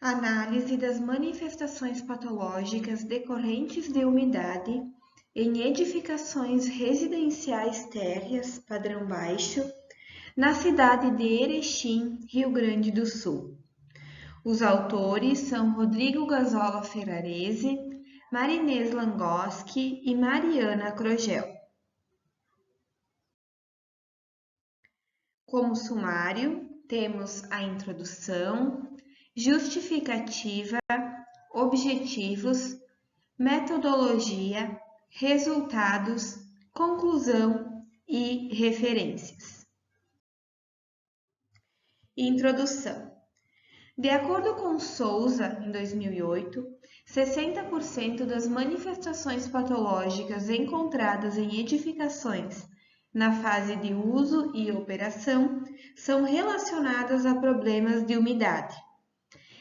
Análise das manifestações patológicas decorrentes de umidade em edificações residenciais térreas padrão baixo, na cidade de Erechim, Rio Grande do Sul. Os autores são Rodrigo Gazola Ferrarese, Marinês Langoski e Mariana Crogel. Como sumário, temos a introdução, justificativa, objetivos, metodologia, resultados, conclusão e referências. Introdução. De acordo com Souza, em 2008, 60% das manifestações patológicas encontradas em edificações na fase de uso e operação são relacionadas a problemas de umidade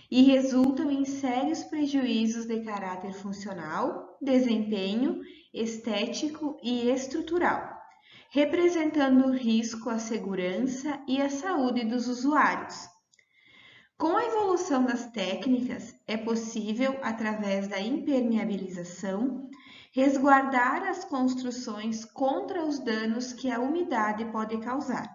e resultam em sérios prejuízos de caráter funcional, desempenho, estético e estrutural, representando risco à segurança e à saúde dos usuários. Com a evolução das técnicas, é possível, através da impermeabilização, resguardar as construções contra os danos que a umidade pode causar.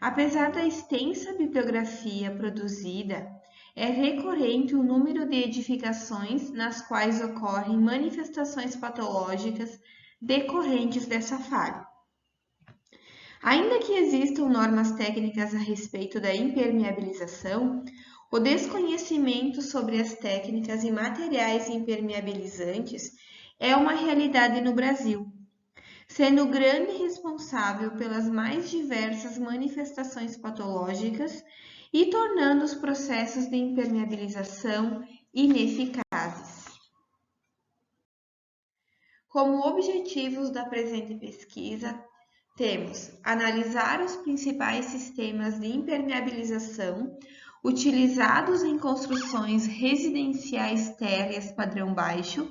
Apesar da extensa bibliografia produzida, é recorrente o número de edificações nas quais ocorrem manifestações patológicas decorrentes dessa falha. Ainda que existam normas técnicas a respeito da impermeabilização, o desconhecimento sobre as técnicas e materiais impermeabilizantes é uma realidade no Brasil, sendo o grande responsável pelas mais diversas manifestações patológicas e tornando os processos de impermeabilização ineficazes. Como objetivos da presente pesquisa, temos analisar os principais sistemas de impermeabilização utilizados em construções residenciais térreas padrão baixo,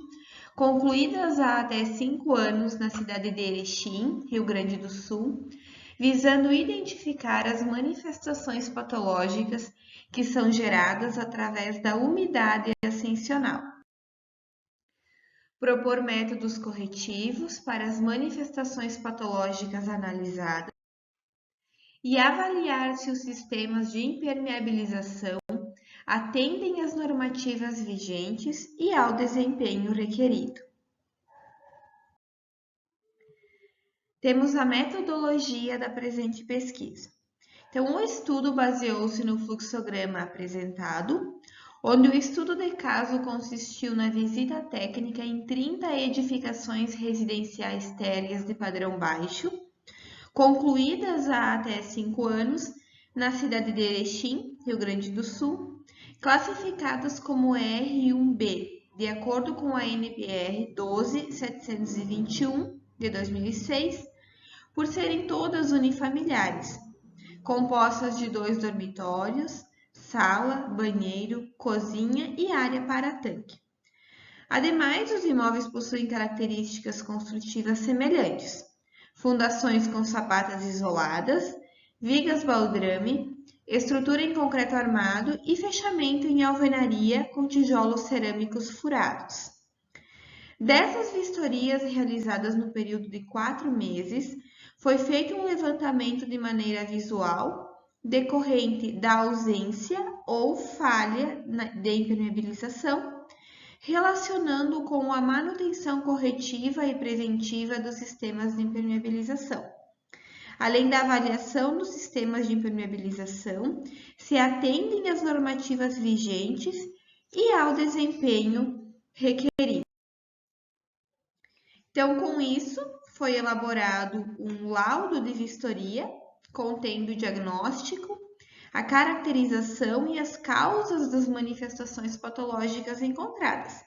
concluídas há até 5 anos na cidade de Erechim, Rio Grande do Sul, visando identificar as manifestações patológicas que são geradas através da umidade ascensional. Propor métodos corretivos para as manifestações patológicas analisadas e avaliar se os sistemas de impermeabilização atendem às normativas vigentes e ao desempenho requerido. Temos a metodologia da presente pesquisa. Então, o estudo baseou-se no fluxograma apresentado, onde o estudo de caso consistiu na visita técnica em 30 edificações residenciais térreas de padrão baixo, concluídas há até 5 anos na cidade de Erechim, Rio Grande do Sul, classificadas como R1B, de acordo com a NBR 12721 de 2006, por serem todas unifamiliares, compostas de 2 dormitórios, sala, banheiro, cozinha e área para tanque. Ademais, os imóveis possuem características construtivas semelhantes: fundações com sapatas isoladas, vigas baldrame, estrutura em concreto armado e fechamento em alvenaria com tijolos cerâmicos furados. Dessas vistorias realizadas no período de 4 meses, foi feito um levantamento de maneira visual decorrente da ausência ou falha de impermeabilização, relacionando com a manutenção corretiva e preventiva dos sistemas de impermeabilização, além da avaliação dos sistemas de impermeabilização, se atendem às normativas vigentes e ao desempenho requerido. Então, com isso, foi elaborado um laudo de vistoria contendo o diagnóstico, a caracterização e as causas das manifestações patológicas encontradas,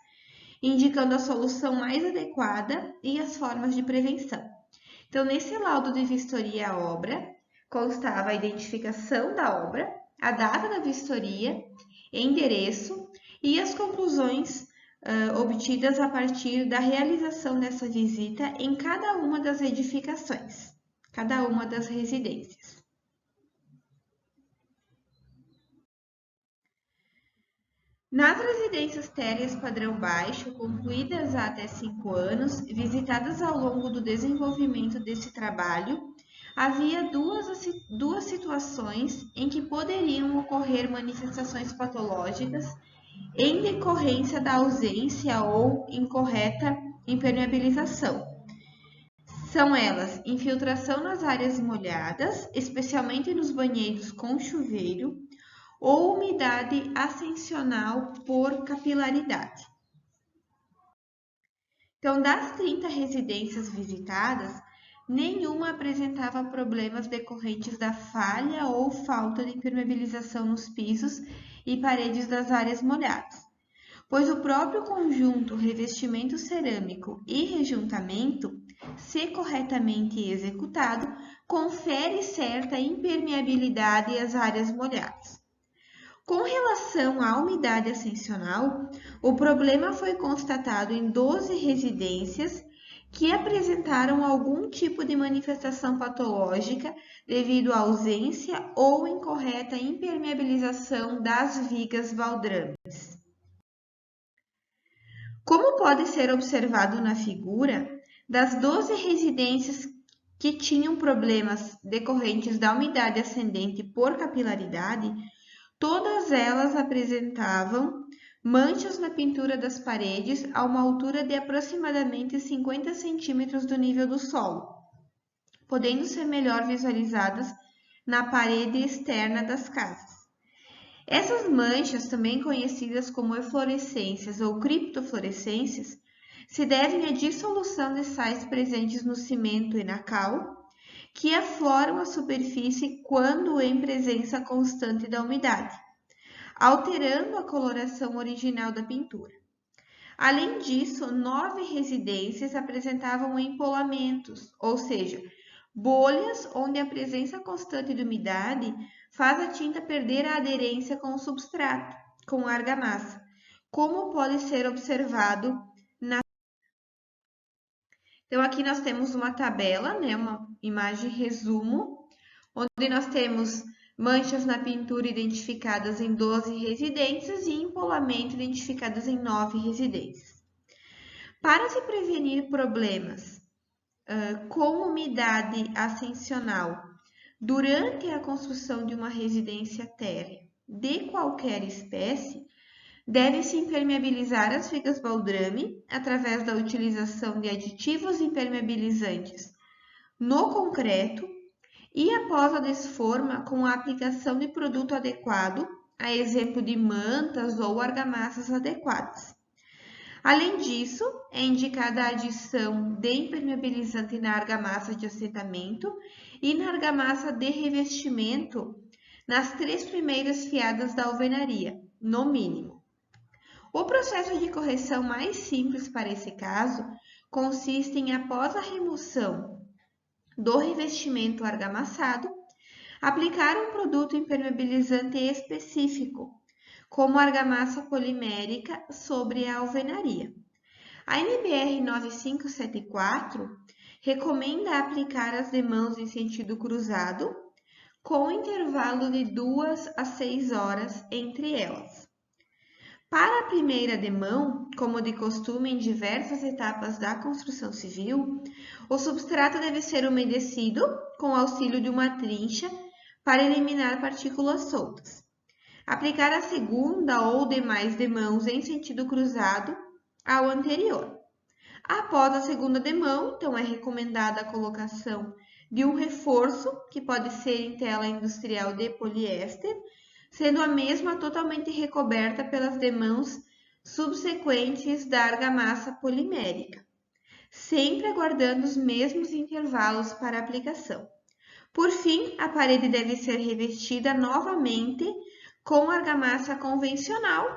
indicando a solução mais adequada e as formas de prevenção. Então, nesse laudo de vistoria à obra, constava a identificação da obra, a data da vistoria, endereço e as conclusões obtidas a partir da realização dessa visita em cada uma das edificações, cada uma das residências. Nas residências térreas padrão baixo, concluídas há até 5 anos, visitadas ao longo do desenvolvimento desse trabalho, havia duas situações em que poderiam ocorrer manifestações patológicas em decorrência da ausência ou incorreta impermeabilização. São elas infiltração nas áreas molhadas, especialmente nos banheiros com chuveiro, ou umidade ascensional por capilaridade. Então, das 30 residências visitadas, nenhuma apresentava problemas decorrentes da falha ou falta de impermeabilização nos pisos e paredes das áreas molhadas, pois o próprio conjunto revestimento cerâmico e rejuntamento, se corretamente executado, confere certa impermeabilidade às áreas molhadas. Com relação à umidade ascensional, o problema foi constatado em 12 residências que apresentaram algum tipo de manifestação patológica devido à ausência ou incorreta impermeabilização das vigas baldrames. Como pode ser observado na figura, das 12 residências que tinham problemas decorrentes da umidade ascendente por capilaridade, todas elas apresentavam manchas na pintura das paredes a uma altura de aproximadamente 50 centímetros do nível do solo, podendo ser melhor visualizadas na parede externa das casas. Essas manchas, também conhecidas como eflorescências ou criptofluorescências, se devem à dissolução de sais presentes no cimento e na cal, que afloram a superfície quando em presença constante da umidade, alterando a coloração original da pintura. Além disso, 9 residências apresentavam empolamentos, ou seja, bolhas onde a presença constante de umidade faz a tinta perder a aderência com o substrato, com a argamassa, como pode ser observado na. Então, aqui nós temos uma tabela, né, uma imagem resumo, onde nós temos manchas na pintura identificadas em 12 residências e empolamento identificadas em 9 residências. Para se prevenir problemas com umidade ascensional durante a construção de uma residência térrea de qualquer espécie, deve-se impermeabilizar as vigas baldrame através da utilização de aditivos impermeabilizantes no concreto e após a desforma com a aplicação de produto adequado, a exemplo de mantas ou argamassas adequadas. Além disso, é indicada a adição de impermeabilizante na argamassa de assentamento e na argamassa de revestimento nas 3 primeiras fiadas da alvenaria, no mínimo. O processo de correção mais simples para esse caso consiste em, após a remoção do revestimento argamassado, aplicar um produto impermeabilizante específico, como argamassa polimérica, sobre a alvenaria. A NBR 9574 recomenda aplicar as demãos em sentido cruzado, com intervalo de 2 a 6 horas entre elas. Para a primeira demão, como de costume em diversas etapas da construção civil, o substrato deve ser umedecido com auxílio de uma trincha para eliminar partículas soltas. Aplicar a segunda ou demais demãos em sentido cruzado ao anterior. Após a segunda demão, então é recomendada a colocação de um reforço, que pode ser em tela industrial de poliéster, sendo a mesma totalmente recoberta pelas demãos subsequentes da argamassa polimérica, sempre aguardando os mesmos intervalos para aplicação. Por fim, a parede deve ser revestida novamente com argamassa convencional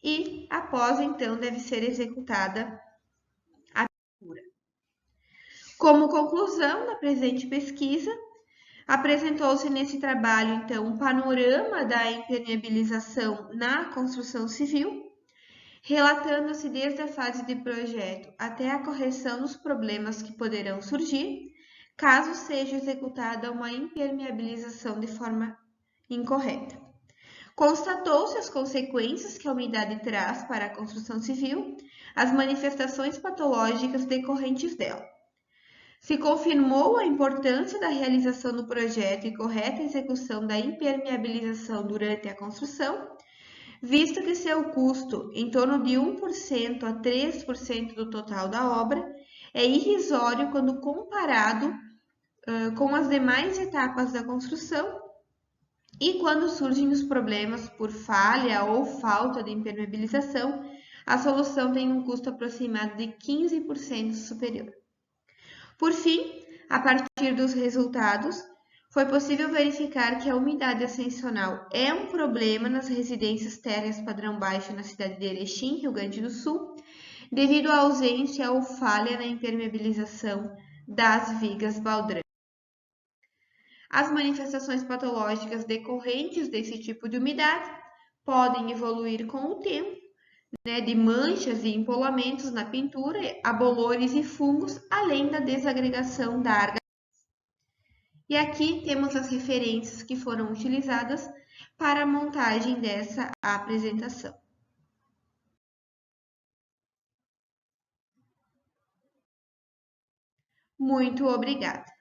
e, após então, deve ser executada a pintura. Como conclusão da presente pesquisa, apresentou-se nesse trabalho, então, um panorama da impermeabilização na construção civil, relatando-se desde a fase de projeto até a correção dos problemas que poderão surgir, caso seja executada uma impermeabilização de forma incorreta. Constatou-se as consequências que a umidade traz para a construção civil, as manifestações patológicas decorrentes dela. Se confirmou a importância da realização do projeto e correta execução da impermeabilização durante a construção, visto que seu custo, em torno de 1% a 3% do total da obra, é irrisório quando comparado com as demais etapas da construção e quando surgem os problemas por falha ou falta de impermeabilização, a solução tem um custo aproximado de 15% superior. Por fim, a partir dos resultados, foi possível verificar que a umidade ascensional é um problema nas residências térreas padrão baixo na cidade de Erechim, Rio Grande do Sul, devido à ausência ou falha na impermeabilização das vigas baldranas. As manifestações patológicas decorrentes desse tipo de umidade podem evoluir com o tempo, de manchas e empolamentos na pintura, a bolores e fungos, além da desagregação da argamassa. E aqui temos as referências que foram utilizadas para a montagem dessa apresentação. Muito obrigada!